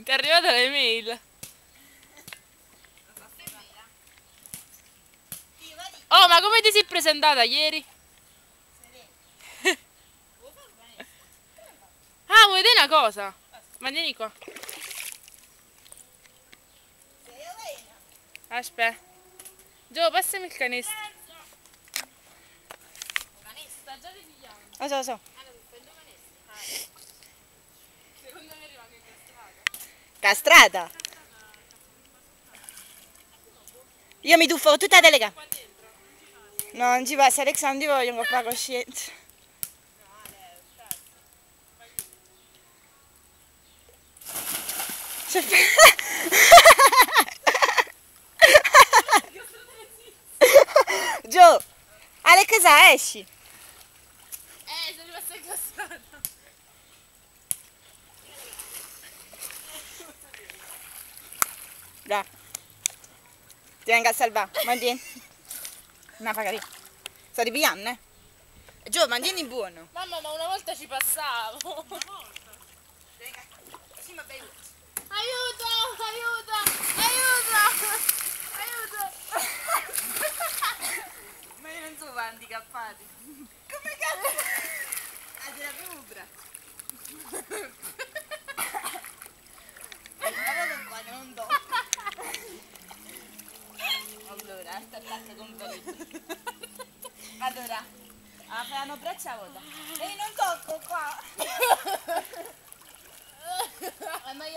Ti è arrivata l'email. Oh, ma come ti sei presentata ieri? Ah, vuoi vedere una cosa? Ma vieni qua. Aspetta. Gio, passami il canestro. Sta già ripigliando. Lo so. Secondo me rimane incastrata. Castrata. Io mi tuffo tutta la telecamera. Qua dentro? No, non ci passa, Alex, non ti voglio comprare coscienza. Gio, Alex, esci. Sei rimasta incastrata. Dai. Ti vengo a salvare, mantieni. No, magari. Sto ripigliando, eh. Gio, mantieni buono. Mamma, ma una volta ci passavo. Una volta? Sì, ma bello. Aiuto! Aiuto! Aiuto! Aiuto! Ma io non sono handicappati. Come cazzo? Ah, ti la primo braccio. Allora non do. Allora, aspetta con veleno. Allora, fanno braccia a vuota. Ehi, non tocco qua.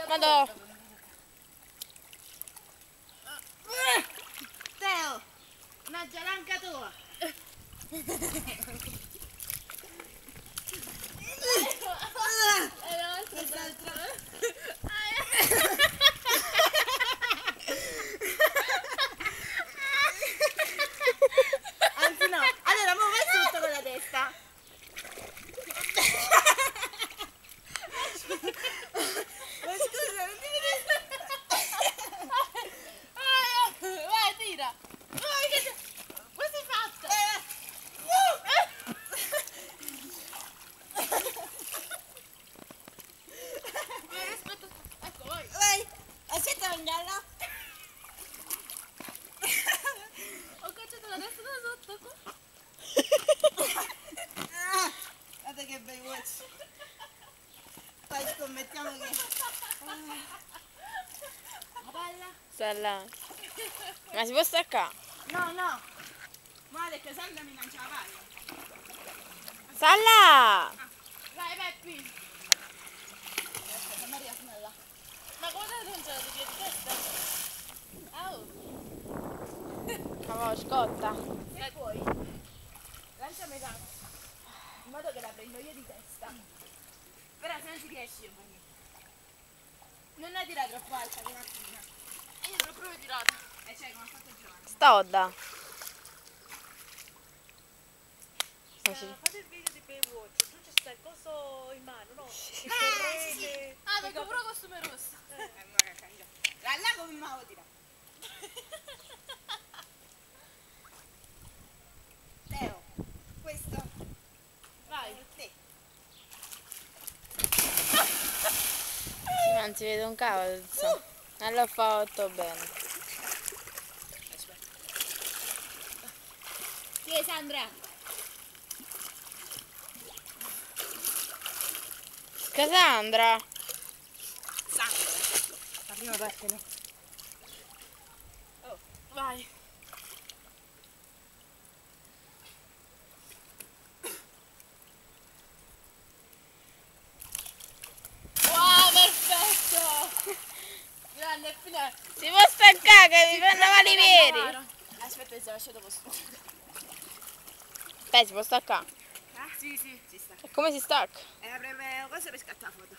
Madò! Teo, una gialanca tua. Anzi no, allora mo vai sotto con la testa. Ma scusa, non ti Vai, tira! Cosa hai fatto? Aspetta, ecco, vai! vai, aspetta mangiarla. Ho cacciato la testa da sotto qua! Guarda che bei watch. Poi scommettiamo che... La palla? Sta là. Ma si può staccare? No, no. Male che Sandra mi lancia la palla. Sta là! Vai, Peppi. Aspetta, Maria, snella. Ma come te non ce la devi di testa? Oh! Ma scotta! Se puoi, lanciami tanto. In modo che la prendo io di testa. Però se non ci riesci io poi. Non la tirare troppo alta che mattina. Io te l'ho proprio tirata! E cioè come ha fatto Giovanni. Stodda! Fate il video di Baywatch, tu c'è sta il coso in mano, no? Che correte. Ah, perché pure costume rosso! Ma che cambia. Là come mi avevo tirato. Teo, questo Vai! per te. Non si vede un cavolo! Non l'ho fatto bene! Sì, Sandra. Cassandra! Sandra. La prima parte no. Oh, vai! Wow, perfetto! Grande, finale! Si può staccare che mi fanno male i piedi! Aspetta che si è lasciato posto. Beh, si può staccare. Sì, sì, ci sta. E come si stacca? Avrebbe cosa per scattare la foto.